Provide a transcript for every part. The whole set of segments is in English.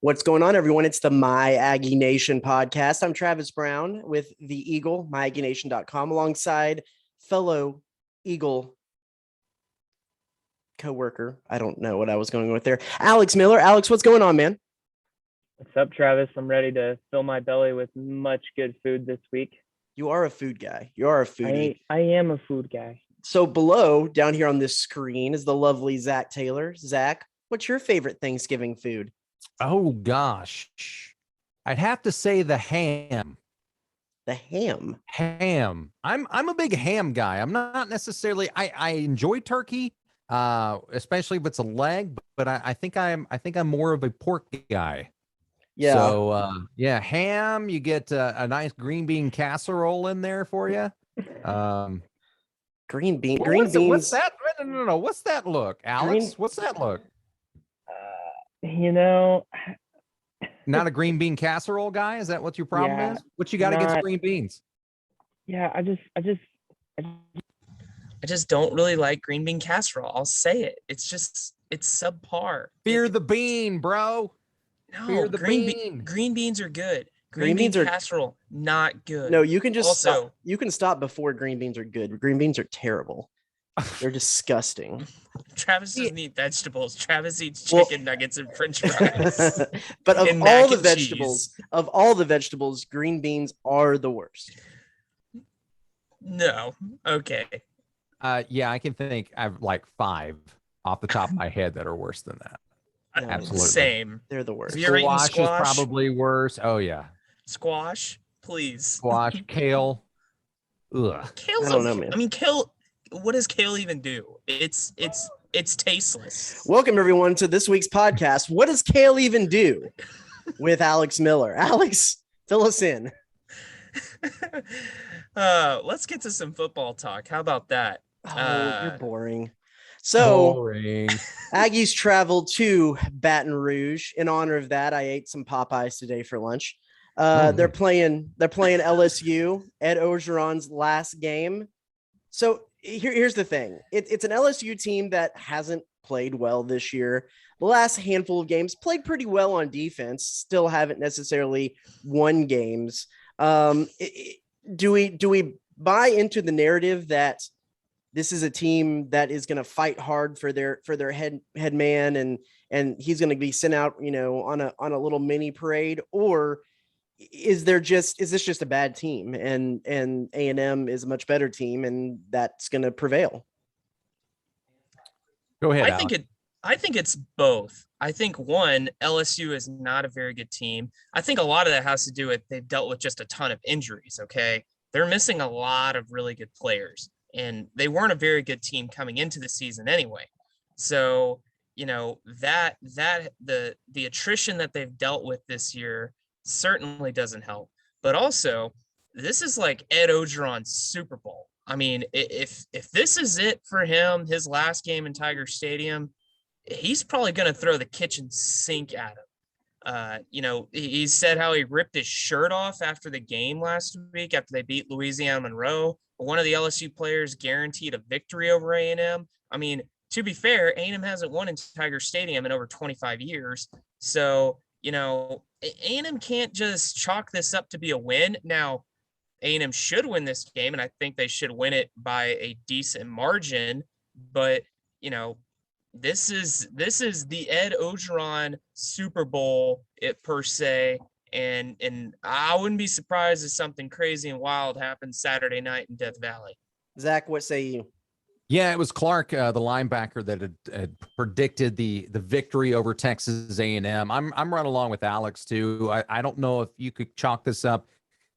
What's going on, everyone? It's the My Aggie Nation podcast. I'm Travis Brown with the Eagle, myaggieNation.com, alongside fellow Eagle co-worker. I don't know what I was going with there. Alex Miller. Alex, what's going on, man? What's up, Travis? I'm ready to fill my belly with much good food this week. You are a food guy. You are a foodie. I am a food guy. So below, down here on this screen, is the lovely Zach Taylor. Zach, what's your favorite Thanksgiving food? Oh gosh, I'd have to say the ham. The ham. Ham. I'm a big ham guy. I'm not necessarily. I enjoy turkey, especially if it's a leg. But I think I'm more of a pork guy. Yeah. So ham. You get a nice green bean casserole in there for you. Green beans. What's that? No. What's that look, Alex? What's that look? Not a green bean casserole guy? Is that what your problem is? What you got against green beans? Yeah, I just don't really like green bean casserole. I'll say it. It's subpar. Fear the bean, bro. No, Fear the bean. Green beans are good. Green bean casserole, not good. No, you can just stop. You can stop before green beans are good. Green beans are terrible. They're disgusting. Travis doesn't eat vegetables. Travis eats chicken nuggets and French fries. But of all the vegetables, green beans are the worst. No. Okay. Yeah, I can think I've like 5 off the top of my head that are worse than that. Absolutely. Same. They're the worst. Squash is probably worse. Oh yeah. Squash, please. Squash, kale. Ugh. Kale's I don't know, man. I mean, kale. What does kale even do? It's tasteless. Welcome everyone to this week's podcast. What does kale even do? With Alex Miller. Alex, fill us in. Let's get to some football talk. How about that? You're boring. So Aggies traveled to Baton Rouge. In honor of that, I ate some Popeyes today for lunch. They're playing LSU, Ed Orgeron's last game. So here's the thing. It's an LSU team that hasn't played well this year. The last handful of games played pretty well on defense, still haven't necessarily won games. Do we buy into the narrative that this is a team that is going to fight hard for their head man and he's going to be sent out, on a little mini parade? Or is this just a bad team and A&M is a much better team and that's going to prevail? Go ahead. I think it's both. I think one, LSU is not a very good team. I think a lot of that has to do with they've dealt with just a ton of injuries. Okay. They're missing a lot of really good players and they weren't a very good team coming into the season anyway. So, that the attrition that they've dealt with this year certainly doesn't help. But also, this is like Ed Orgeron's Super Bowl. I mean, if this is it for him, his last game in Tiger Stadium, he's probably going to throw the kitchen sink at him. He said how he ripped his shirt off after the game last week after they beat Louisiana Monroe. One of the LSU players guaranteed a victory over A&M. I mean, to be fair, A&M hasn't won in Tiger Stadium in over 25 years. So, A&M can't just chalk this up to be a win. Now, A&M should win this game, and I think they should win it by a decent margin. But, this is the Ed Orgeron Super Bowl per se. And I wouldn't be surprised if something crazy and wild happens Saturday night in Death Valley. Zach, what say you? Yeah, it was Clark, the linebacker, that had predicted the victory over Texas A&M. I'm running along with Alex too. I don't know if you could chalk this up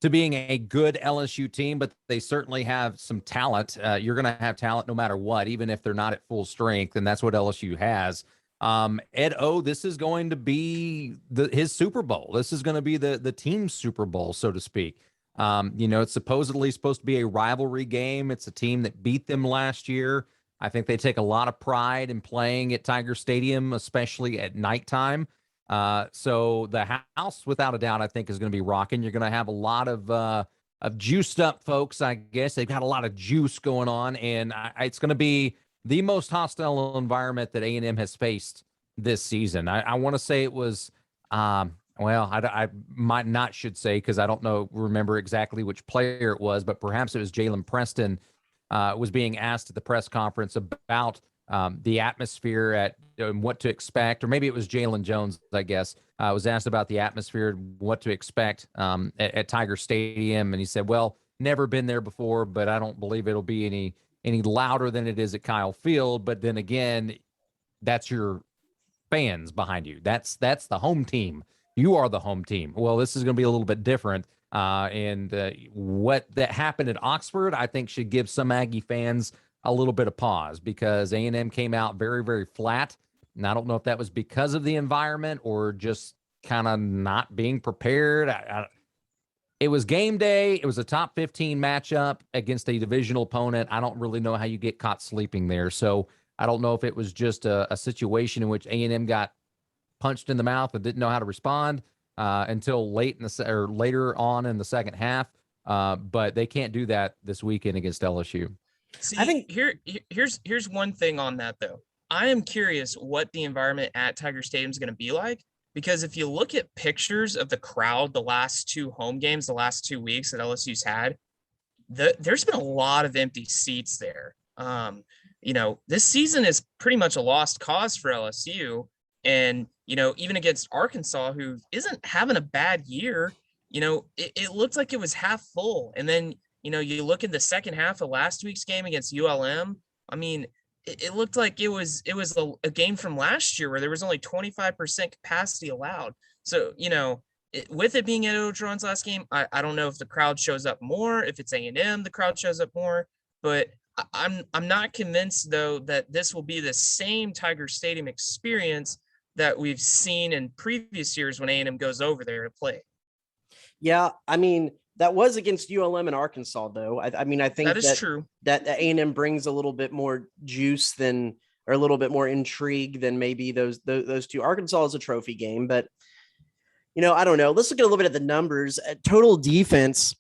to being a good LSU team, but they certainly have some talent. You're going to have talent no matter what, even if they're not at full strength, and that's what LSU has. Ed O, this is going to be his Super Bowl. This is going to be the team's Super Bowl, so to speak. It's supposedly supposed to be a rivalry game. It's a team that beat them last year. I think they take a lot of pride in playing at Tiger Stadium, especially at nighttime. So the house, without a doubt, I think is going to be rocking. You're going to have a lot of juiced up folks, I guess. They've got a lot of juice going on, and it's going to be the most hostile environment that A&M has faced this season. I want to say it was Well, I might not should say, because I don't remember exactly which player it was, but perhaps it was Jalen Preston was being asked at the press conference about the atmosphere and what to expect, or maybe it was Jalen Jones, I guess, was asked about the atmosphere, what to expect at Tiger Stadium, and he said, "Well, never been there before, but I don't believe it'll be any louder than it is at Kyle Field." But then again, that's your fans behind you. That's the home team. You are the home team. Well, this is going to be a little bit different. What that happened at Oxford, I think, should give some Aggie fans a little bit of pause, because A&M came out very, very flat. And I don't know if that was because of the environment or just kind of not being prepared. It was game day. It was a top 15 matchup against a divisional opponent. I don't really know how you get caught sleeping there. So I don't know if it was just a situation in which A&M got punched in the mouth and didn't know how to respond until later on in the second half. But they can't do that this weekend against LSU. See, I think here's one thing on that, though. I am curious what the environment at Tiger Stadium is going to be like, because if you look at pictures of the crowd the last two home games, the last 2 weeks that LSU's had, there's been a lot of empty seats there. This season is pretty much a lost cause for LSU. And, even against Arkansas, who isn't having a bad year, it looked like it was half full. And then, you look at the second half of last week's game against ULM. I mean, it looked like it was a game from last year where there was only 25% capacity allowed. So, with it being at Otron's last game, I don't know if the crowd shows up more, if it's A&M, the crowd shows up more, but I'm not convinced, though, that this will be the same Tiger Stadium experience that we've seen in previous years when A&M goes over there to play. Yeah, I mean, that was against ULM and Arkansas, though. I think that is true. That A&M brings a little bit more juice or a little bit more intrigue than maybe those two. Arkansas is a trophy game, but I don't know. Let's look at a little bit at the numbers. Total defense,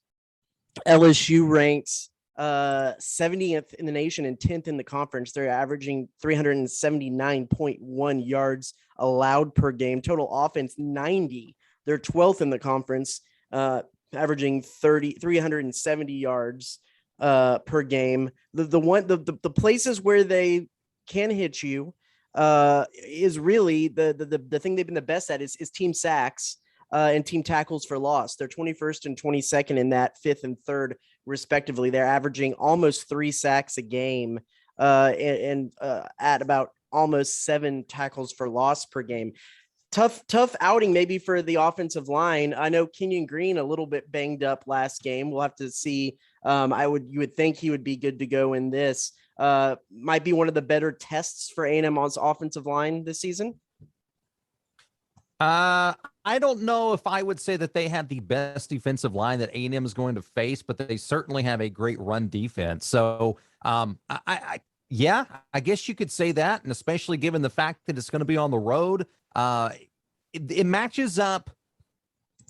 LSU ranks 70th in the nation and 10th in the conference. They're averaging 379.1 yards allowed per game. Total offense 90. They're 12th in the conference, averaging 370 yards per game. The places where they can hit you is really the thing they've been the best at is team sacks and team tackles for loss. They're 21st and 22nd in that, 5th and 3rd respectively. They're averaging almost 3 sacks a game and at about almost 7 tackles for loss per game. Tough outing maybe for the offensive line. I know Kenyon Green a little bit banged up last game. We'll have to see. You would think he would be good to go in this. Might be one of the better tests for A&M's offensive line this season. I don't know if I would say that they have the best defensive line that A&M is going to face, but they certainly have a great run defense. So, I guess you could say that, and especially given the fact that it's going to be on the road, it matches up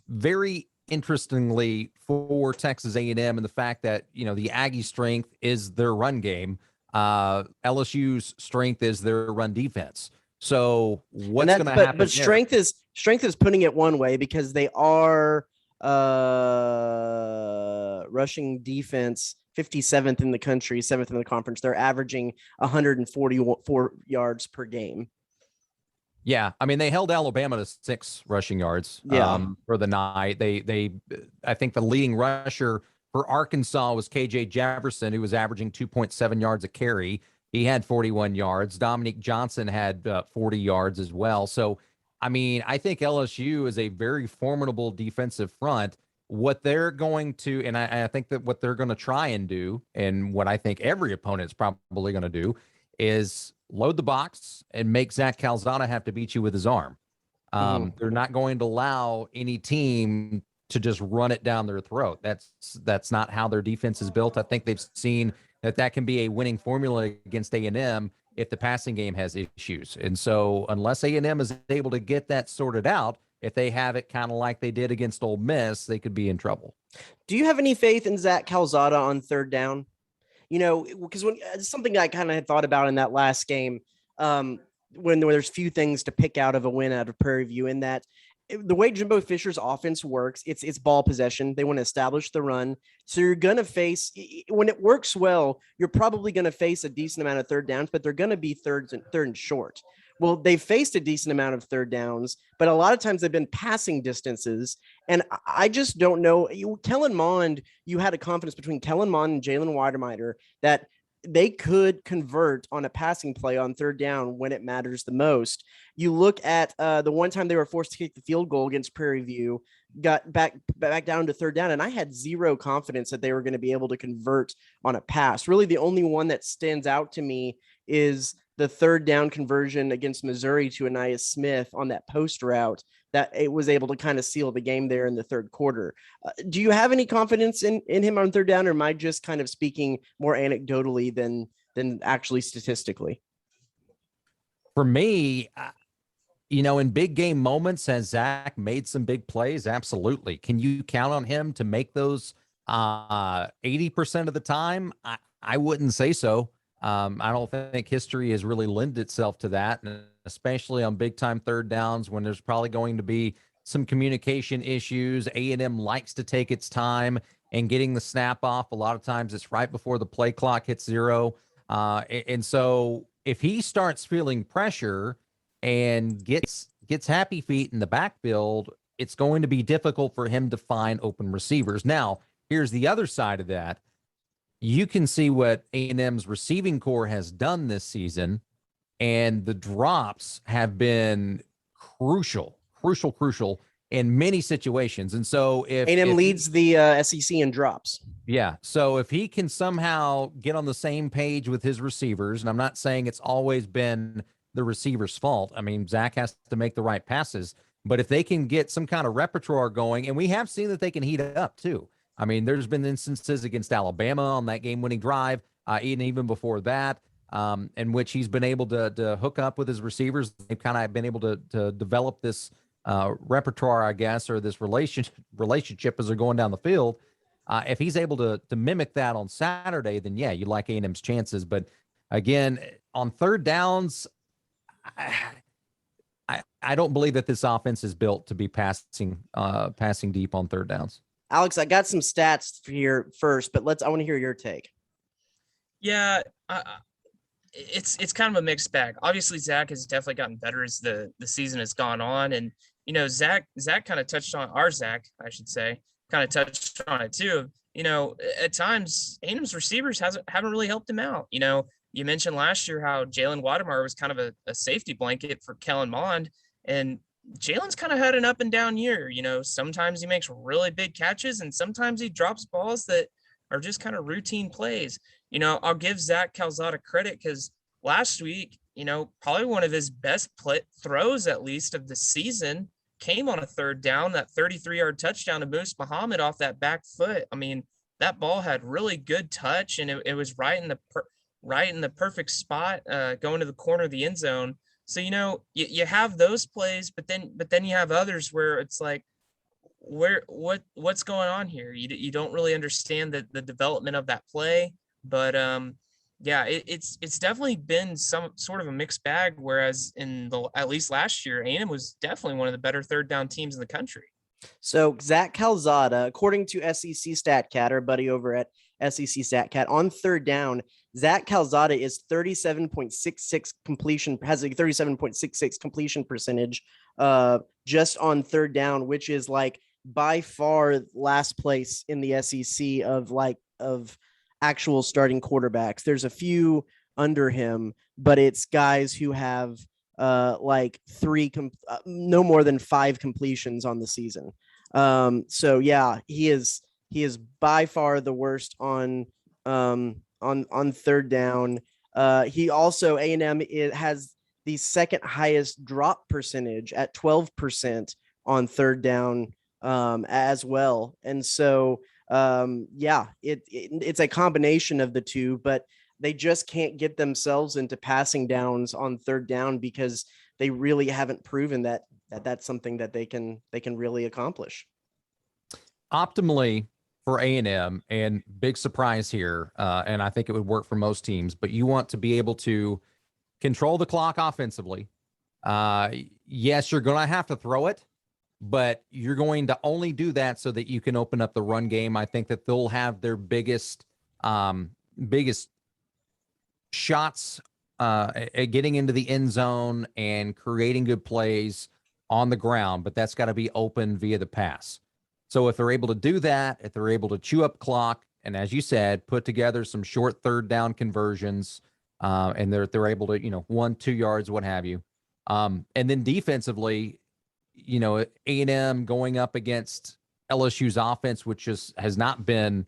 very interestingly for Texas A&M, and the fact that the Aggie strength is their run game, LSU's strength is their run defense. So what's going to happen? But strength is putting it one way, because they are rushing defense 57th in the country, 7th in the conference. They're averaging 144 yards per game. Yeah, I mean, they held Alabama to 6 rushing yards for the night. I think the leading rusher for Arkansas was KJ Jefferson, who was averaging 2.7 yards a carry. He had 41 yards. Dominique Johnson had 40 yards as well. So, I mean, I think LSU is a very formidable defensive front. What they're going to, and I think that what they're going to try and do, and what I think every opponent's probably going to do, is load the box and make Zach Calzada have to beat you with his arm. They're not going to allow any team to just run it down their throat. That's not how their defense is built. I think they've seen that can be a winning formula against A&M if the passing game has issues. And so unless A&M is able to get that sorted out, if they have it kind of like they did against Ole Miss, they could be in trouble. Do you have any faith in Zach Calzada on third down? Because something I kind of had thought about in that last game, when there's few things to pick out of a win out of Prairie View, in that the way Jimbo Fisher's offense works, it's ball possession. They want to establish the run. So you're going to face, when it works well, you're probably going to face a decent amount of third downs, but they're going to be third and short. Well, they faced a decent amount of third downs, but a lot of times they've been passing distances. And I just don't know. Kellen Mond, you had a confidence between Kellen Mond and Jalen Weidermeyer that they could convert on a passing play on third down when it matters the most. You look at the one time they were forced to kick the field goal against Prairie View, got back down to third down, and I had zero confidence that they were going to be able to convert on a pass. Really, the only one that stands out to me is the third down conversion against Missouri to Aniyah Smith on that post route that it was able to kind of seal the game there in the third quarter. Do you have any confidence in him on third down, or am I just kind of speaking more anecdotally than actually statistically? For me, in big game moments, has Zach made some big plays? Absolutely. Can you count on him to make those 80% of the time? I wouldn't say so. I don't think history has really lent itself to that, and especially on big time third downs when there's probably going to be some communication issues. A&M likes to take its time and getting the snap off. A lot of times it's right before the play clock hits zero. And so if he starts feeling pressure and gets happy feet in the backfield, it's going to be difficult for him to find open receivers. Now, here's the other side of that. You can see what A&M's receiving core has done this season, and the drops have been crucial in many situations. And so if A&M leads the SEC in drops. Yeah. So if he can somehow get on the same page with his receivers, and I'm not saying it's always been the receiver's fault. I mean, Zach has to make the right passes, but if they can get some kind of repertoire going, and we have seen that they can heat it up too. I mean, there's been instances against Alabama on that game-winning drive, even before that, in which he's been able to hook up with his receivers. They've kind of been able to develop this repertoire, I guess, or this relationship as they're going down the field. If he's able to mimic that on Saturday, then yeah, you like A&M's chances. But again, on third downs, I don't believe that this offense is built to be passing deep on third downs. Alex, I got some stats here first, but I want to hear your take. Yeah, it's kind of a mixed bag. Obviously, Zach has definitely gotten better as the season has gone on, and Zach kind of touched on Zach, I should say, kind of touched on it too. At times A&M's receivers haven't really helped him out. You mentioned last year how Jalen Weidermeyer was kind of a safety blanket for Kellen Mond, and Jalen's kind of had an up and down year. Sometimes he makes really big catches and sometimes he drops balls that are just kind of routine plays. I'll give Zach Calzada credit because last week, probably one of his best throws, at least of the season, came on a third down, that 33-yard touchdown to Moose Muhammad off that back foot. I mean, that ball had really good touch, and it was right in the perfect spot, going to the corner of the end zone. So, you have those plays, but then you have others where it's like, what's going on here? You don't really understand the development of that play, but yeah, it's definitely been some sort of a mixed bag. Whereas at least last year, A&M was definitely one of the better third down teams in the country. So Zach Calzada, according to SEC StatCat, our buddy over at SEC StatCat, on third down, Zach Calzada is 37.66 completion, has a 37.66 completion percentage just on third down, which is like by far last place in the SEC of actual starting quarterbacks. There's a few under him, but it's guys who have no more than 5 completions on the season. So yeah, he is by far the worst on third down. He also, A&M, it has the second highest drop percentage at 12% on third down as well. And so yeah, it's a combination of the two, but they just can't get themselves into passing downs on third down because they really haven't proven that that's something that they can really accomplish. Optimally for A&M, and big surprise here, and I think it would work for most teams, but you want to be able to control the clock offensively. Yes, you're going to have to throw it. but you're going to only do that so that you can open up the run game. I think that they'll have their biggest shots at getting into the end zone and creating good plays on the ground, but that's got to be open via the pass. So if they're able to do that, if they're able to chew up clock, and as you said, put together some short third down conversions, and they're able to, 1-2 yards, what have you. And then defensively, A&M going up against LSU's offense, which has not been,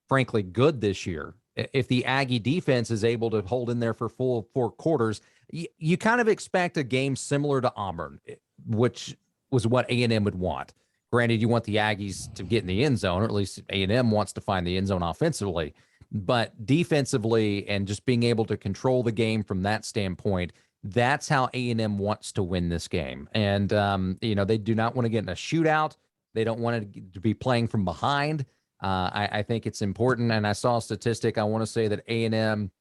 frankly, good this year. If the Aggie defense is able to hold in there for full 4 quarters, you kind of expect a game similar to Auburn, which was what A&M would want. Granted, you want the Aggies to get in the end zone, or at least A&M wants to find the end zone offensively. But defensively and just being able to control the game from that standpoint, that's how A&M wants to win this game. And, they do not want to get in a shootout. They don't want to be playing from behind. I think it's important. And I saw a statistic. I want to say that A&M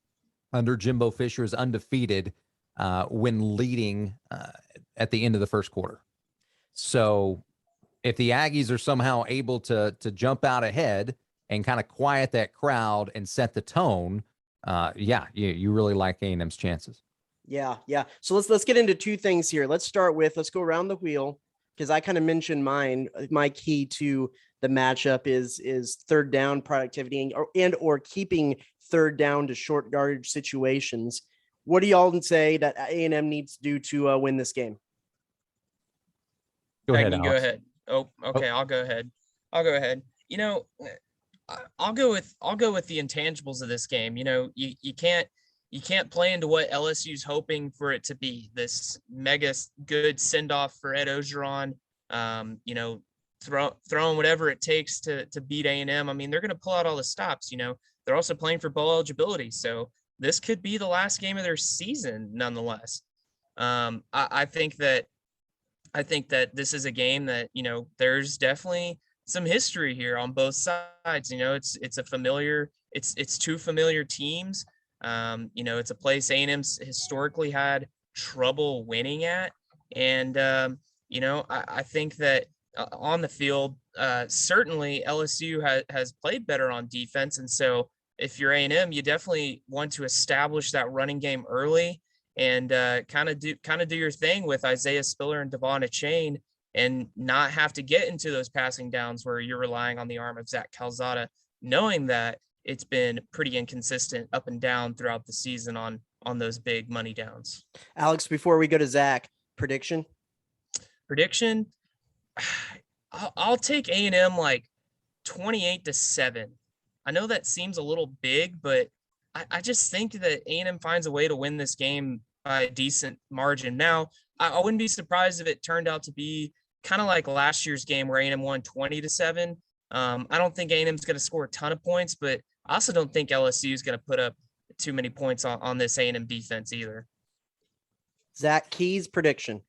under Jimbo Fisher is undefeated when leading at the end of the first quarter. So if the Aggies are somehow able to jump out ahead and kind of quiet that crowd and set the tone, you really like A&M's chances. Yeah. So let's get into 2 things here. Let's go around the wheel, because I kind of mentioned my key to the matchup is third down productivity or keeping third down to short yardage situations. What do y'all say that A&M needs to do to win this game? Go ahead. Oh, okay. I'll go ahead. I'll go with the intangibles of this game. You can't play into what LSU's hoping for it to be, this mega good send off for Ed Ogeron. Throwing whatever it takes to beat A&M. I mean, they're going to pull out all the stops. They're also playing for bowl eligibility, so this could be the last game of their season, nonetheless. I think that this is a game that, there's definitely some history here on both sides. It's a familiar, it's 2 familiar teams. It's a place A&M's historically had trouble winning at. And, I think that on the field, certainly LSU has played better on defense. And so if you're A&M, you definitely want to establish that running game early and kind of do your thing with Isaiah Spiller and Devon Achane, and not have to get into those passing downs where you're relying on the arm of Zach Calzada, knowing that it's been pretty inconsistent up and down throughout the season on those big money downs. Alex, before we go to Zach, prediction? I'll take A&M like 28-7. I know that seems a little big, but I just think that A&M finds a way to win this game by a decent margin. Now, I wouldn't be surprised if it turned out to be kind of like last year's game where A&M won 20-7. I don't think A&M's going to score a ton of points, but I also don't think LSU is going to put up too many points on this A&M defense either. Zach, Keys, prediction?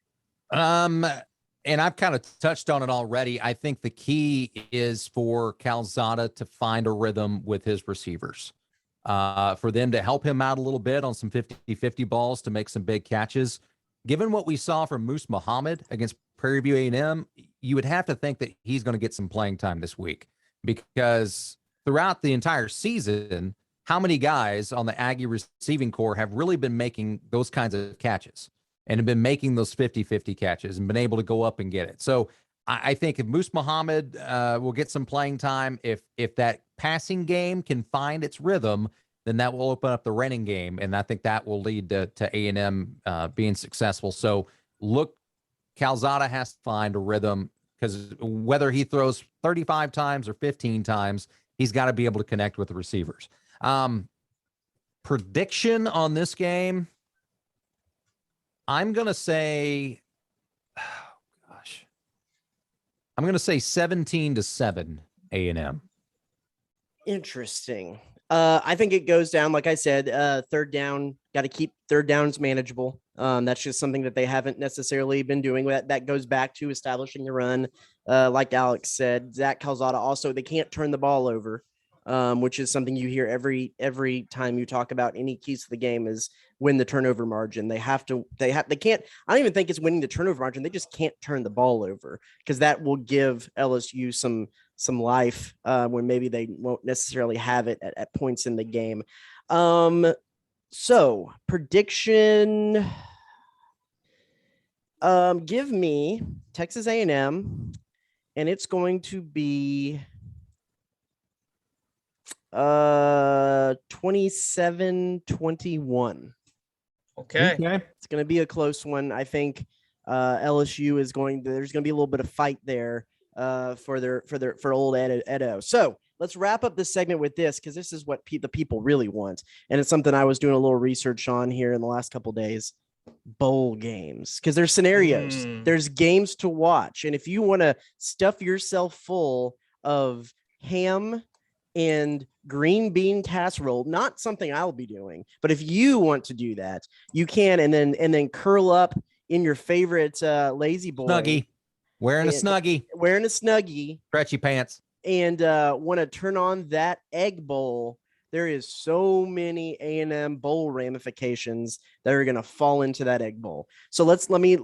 And I've kind of touched on it already. I think the key is for Calzada to find a rhythm with his receivers, for them to help him out a little bit on some 50-50 balls to make some big catches. Given what we saw from Moose Muhammad against Prairie View A&M, you would have to think that he's going to get some playing time this week, because throughout the entire season, how many guys on the Aggie receiving corps have really been making those kinds of catches and have been making those 50-50 catches and been able to go up and get it? So I think if Moose Muhammad will get some playing time, if that passing game can find its rhythm, then that will open up the running game, and I think that will lead to A&M being successful. So Calzada has to find a rhythm, because whether he throws 35 times or 15 times, he's got to be able to connect with the receivers. Prediction on this game, I'm going to say, I'm going to say 17-7 A&M. Interesting. I think it goes down, like I said, third down, got to keep third downs manageable. That's just something that they haven't necessarily been doing. That goes back to establishing the run. Like Alex said, Zach Calzada also, they can't turn the ball over. which is something you hear every time you talk about any keys to the game is win the turnover margin. They can't, I don't even think it's winning the turnover margin. They just can't turn the ball over, because that will give LSU some life when maybe they won't necessarily have it at points in the game. So prediction, give me Texas A&M, and it's going to be 27-21. Okay. It's going to be a close one. I think LSU there's going to be a little bit of fight there for old Edo. So let's wrap up this segment with this, because this is what the people really want. And it's something I was doing a little research on here in the last couple of days. Bowl games, because there's scenarios, there's games to watch. And if you want to stuff yourself full of ham and green bean casserole, not something I'll be doing, but if you want to do that, you can, and then curl up in your favorite lazy boy snuggie, wearing a snuggie, stretchy pants, and want to turn on that egg bowl. There is so many A&M bowl ramifications that are going to fall into that egg bowl. So let me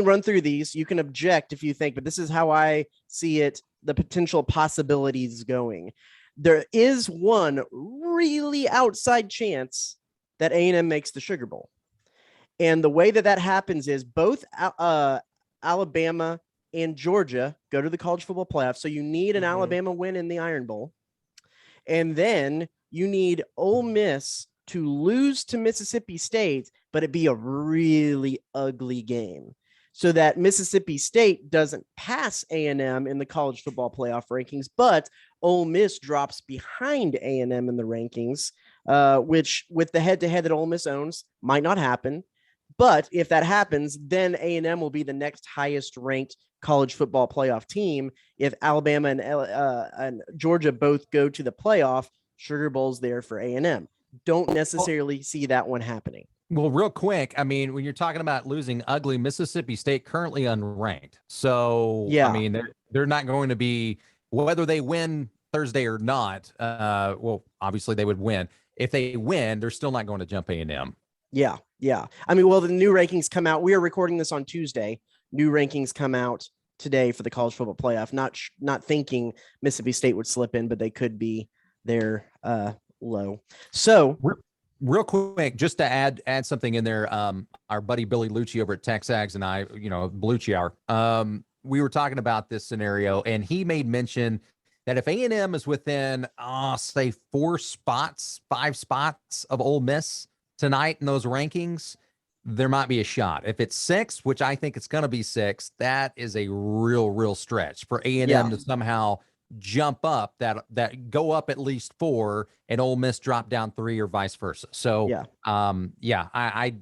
run through these. You can object if you think, but this is how I see it, the potential possibilities going. There is one really outside chance that A&M makes the Sugar Bowl. And the way that happens is both Alabama and Georgia go to the college football playoff. So you need an Alabama win in the Iron Bowl. And then you need Ole Miss to lose to Mississippi State, but it be a really ugly game, so that Mississippi State doesn't pass A&M in the college football playoff rankings, but Ole Miss drops behind A&M in the rankings, which with the head-to-head that Ole Miss owns might not happen. But if that happens, then A&M will be the next highest ranked college football playoff team. If Alabama and Georgia both go to the playoff, Sugar Bowl's there for A&M. Don't necessarily see that one happening. Well, real quick, I mean, when you're talking about losing ugly, Mississippi State currently unranked. So, yeah, I mean, they're not going to be, whether they win Thursday or not, well, obviously they would win. If they win, they're still not going to jump A&M. Yeah. I mean, well, the new rankings come out. We are recording this on Tuesday. New rankings come out today for the college football playoff. Not thinking Mississippi State would slip in, but they could be there low. So real quick, just to add something in there, our buddy Billy Lucci over at Texags and I, Belucci Hour, we were talking about this scenario, and he made mention that if A&M is within, say 5 spots of Ole Miss tonight in those rankings, there might be a shot. If it's 6, which I think it's going to be 6, that is a real stretch for A&M to somehow jump up, that go up at least 4 and Ole Miss drop down 3 or vice versa. So I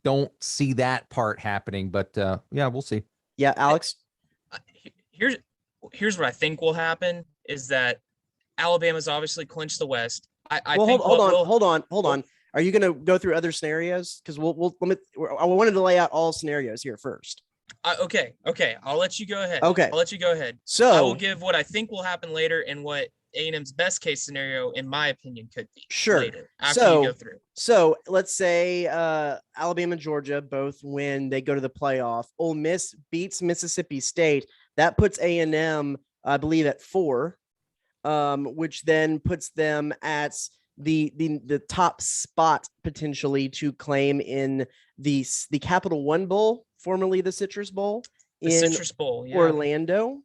don't see that part happening, but we'll see. Yeah, Alex. Here's what I think will happen is that Alabama's obviously clinched the West. Hold on. Are you going to go through other scenarios? Because I wanted to lay out all scenarios here first. Okay. I'll let you go ahead. Okay. I'll let you go ahead. So I will give what I think will happen later and what A&M's best case scenario, in my opinion, could be. Sure. Later, after you go through. So let's say Alabama and Georgia both win. They go to the playoff. Ole Miss beats Mississippi State. That puts A&M, I believe, at 4, which then puts them at the top spot potentially to claim in the Capital One Bowl, formerly the Citrus Bowl, Orlando.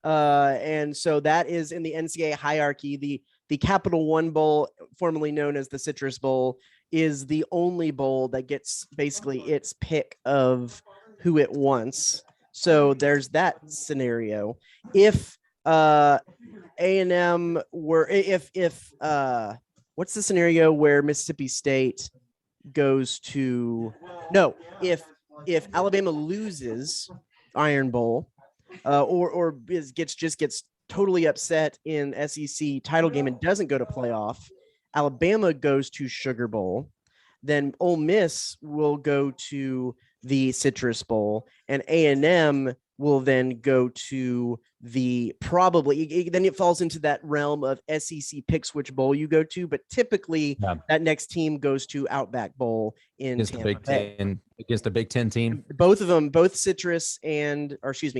And so that is in the NCAA hierarchy. The Capital One Bowl, formerly known as the Citrus Bowl, is the only bowl that gets basically its pick of who it wants. So there's that scenario. If A&M were, if what's the scenario where Mississippi State goes to, no, if Alabama loses Iron Bowl, or gets totally upset in SEC title game and doesn't go to playoff, Alabama goes to Sugar Bowl, then Ole Miss will go to the Citrus Bowl, and A&M will then go to then it falls into that realm of SEC picks which bowl you go to, but typically that next team goes to Outback Bowl in Tampa Bay against a Big Ten team. Both of them, both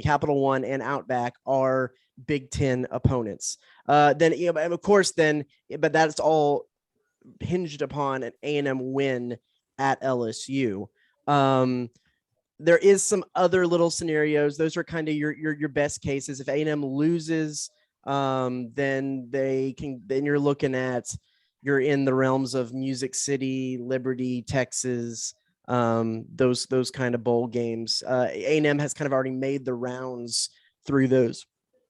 Capital One and Outback are Big Ten opponents. Then of course but that's all hinged upon an A&M win at LSU. There is some other little scenarios. Those are kind of your best cases. If A&M loses, then you're looking at, you're in the realms of Music City, Liberty, Texas, those kind of bowl games. A&M has kind of already made the rounds through those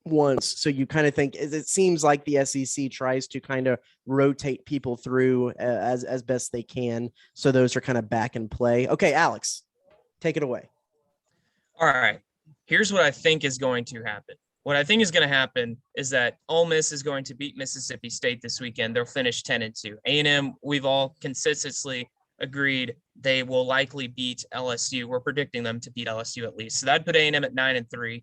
once. So you kind of think, it seems like the SEC tries to kind of rotate people through as best they can. So those are kind of back in play. Okay, Alex, take it away. All right. Here's what I think is going to happen. What I think is going to happen is that Ole Miss is going to beat Mississippi State this weekend. They'll finish 10-2. A&M, we've all consistently agreed they will likely beat LSU. We're predicting them to beat LSU at least. So that'd put A&M at 9-3.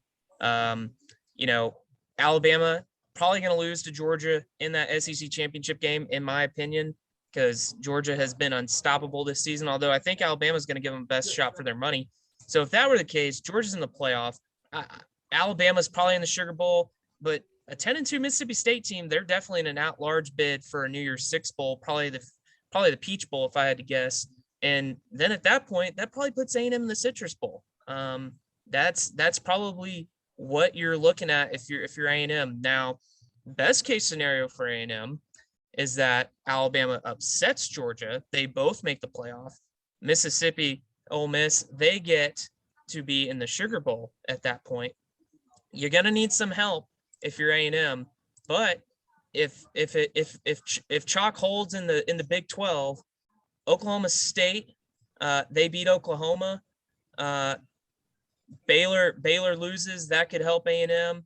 Alabama probably going to lose to Georgia in that SEC championship game, in my opinion, because Georgia has been unstoppable this season, although I think Alabama is going to give them the best shot for their money. So if that were the case, Georgia's in the playoff. Alabama's probably in the Sugar Bowl, but a 10-2 Mississippi State team, they're definitely in an at-large bid for a New Year's Six Bowl, probably the Peach Bowl if I had to guess. And then at that point, that probably puts A&M in the Citrus Bowl. That's probably what you're looking at if you're A&M. Now, best case scenario for A&M is that Alabama upsets Georgia. They both make the playoff. Mississippi, Ole Miss, they get to be in the Sugar Bowl at that point. You're gonna need some help if you're A&M, but if chalk holds in the Big 12, Oklahoma State, they beat Oklahoma. Baylor loses, that could help A&M.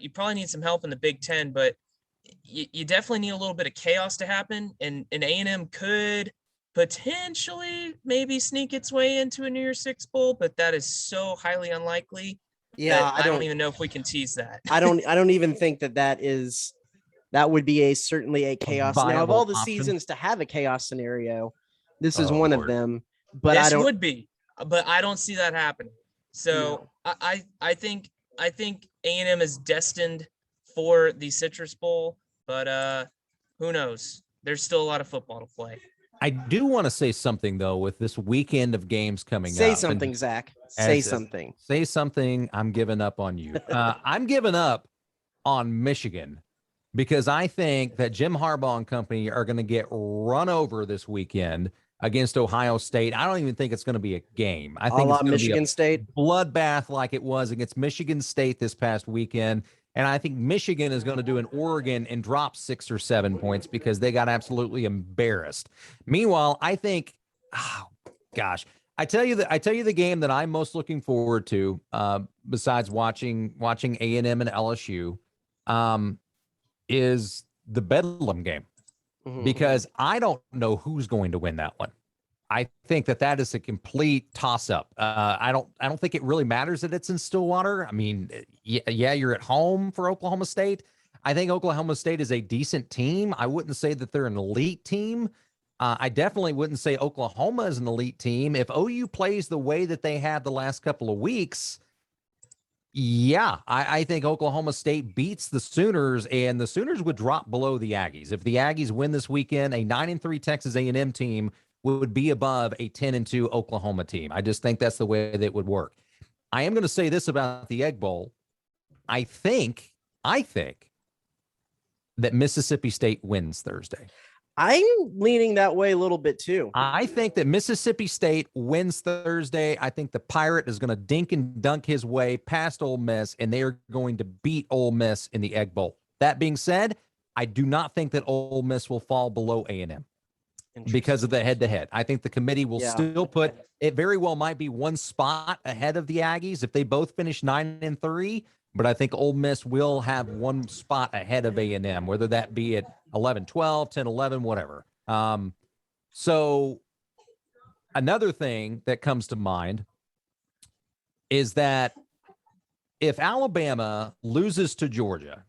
You probably need some help in the Big 10, but you definitely need a little bit of chaos to happen, and A&M could potentially maybe sneak its way into a New Year's Six Bowl, but that is so highly unlikely. Yeah, I don't even know if we can tease that. I don't even think that would be certainly a chaos. Now, of all the seasons to have a chaos scenario, this is one of them. But this would be, but I don't see that happening. So no. I think A&M is destined for the Citrus Bowl, but who knows? There's still a lot of football to play. I do want to say something, though, with this weekend of games coming up. Say something, Zach. Say something. Say something. I'm giving up on you. I'm giving up on Michigan because I think that Jim Harbaugh and company are going to get run over this weekend against Ohio State. I don't even think it's going to be a game. I think it's Michigan State bloodbath like it was against Michigan State this past weekend. And I think Michigan is going to do an Oregon and drop 6 or 7 points because they got absolutely embarrassed. Meanwhile, I think, I tell you the game that I'm most looking forward to, besides watching A&M and LSU, is the Bedlam game, because I don't know who's going to win that one. I think that is a complete toss-up. I don't think it really matters that it's in Stillwater. I mean, yeah, you're at home for Oklahoma State. I think Oklahoma State is a decent team. I wouldn't say that they're an elite team. I definitely wouldn't say Oklahoma is an elite team. If OU plays the way that they had the last couple of weeks, I think Oklahoma State beats the Sooners, and the Sooners would drop below the Aggies. If the Aggies win this weekend, a 9-3 Texas A&M team would be above a 10-2 Oklahoma team. I just think that's the way that would work. I am going to say this about the Egg Bowl. I think that Mississippi State wins Thursday. I'm leaning that way a little bit too. I think that Mississippi State wins Thursday. I think the Pirate is going to dink and dunk his way past Ole Miss, and they are going to beat Ole Miss in the Egg Bowl. That being said, I do not think that Ole Miss will fall below A&M because of the head-to-head. I think the committee will still put it. Very well might be one spot ahead of the Aggies if they both finish 9-3, but I think Ole Miss will have one spot ahead of A&M, whether that be at 11-12, 10-11, whatever. So another thing that comes to mind is that if Alabama loses to Georgia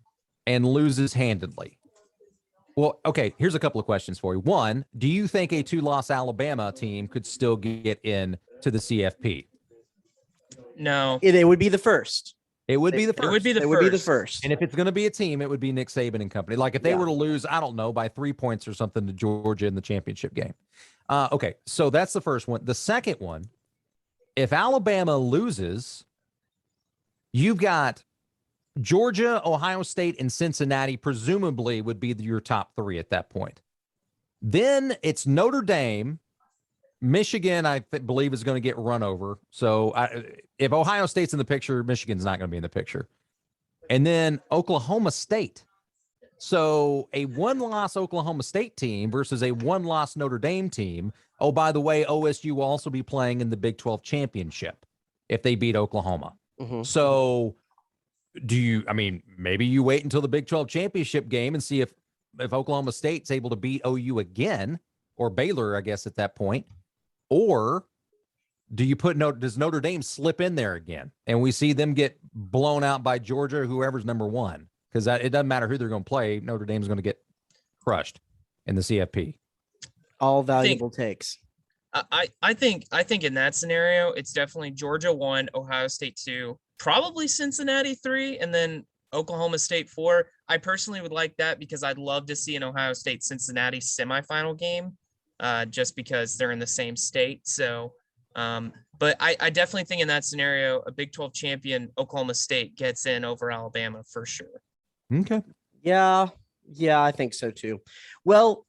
and loses handedly, well, okay, here's a couple of questions for you. One, do you think a 2-loss Alabama team could still get in to the CFP? No. It would be the first. It would be the first. It would be the It first. would be the first. And if it's going to be a team, it would be Nick Saban and company. Like if they were to lose, I don't know, by 3 points or something to Georgia in the championship game. Okay, so that's the first one. The second one, if Alabama loses, you've got Georgia, Ohio State, and Cincinnati presumably would be your top 3 at that point. Then it's Notre Dame. Michigan, I believe, is going to get run over. So if Ohio State's in the picture, Michigan's not going to be in the picture. And then Oklahoma State. So a 1-loss Oklahoma State team versus a 1-loss Notre Dame team. Oh, by the way, OSU will also be playing in the Big 12 championship if they beat Oklahoma. Mm-hmm. So maybe you wait until the Big 12 championship game and see if Oklahoma State's able to beat OU again, or Baylor, I guess, at that point. Or do you does Notre Dame slip in there again and we see them get blown out by Georgia or whoever's number 1? Because it doesn't matter who they're going to play. Notre Dame's going to get crushed in the CFP. All valuable takes. I think in that scenario, it's definitely Georgia 1, Ohio State 2, probably Cincinnati 3, and then Oklahoma State 4. I personally would like that because I'd love to see an Ohio State Cincinnati semifinal game, just because they're in the same state. So, but I definitely think in that scenario, a Big 12 champion Oklahoma State gets in over Alabama for sure. Okay. Yeah, I think so too. Well,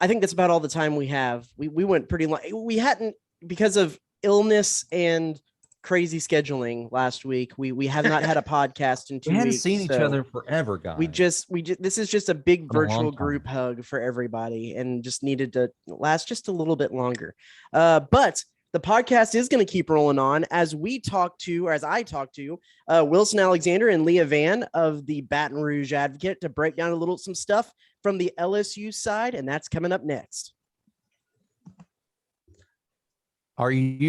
I think that's about all the time we have. We went pretty long. We hadn't, because of illness and crazy scheduling last week. We have not had a podcast in 2 weeks. We hadn't seen each other forever, guys. We just this is just a big virtual group hug for everybody, and just needed to last just a little bit longer. But the podcast is going to keep rolling on as I talk to Wilson Alexander and Leah Van of the Baton Rouge Advocate to break down some stuff from the LSU side, and that's coming up next. Are you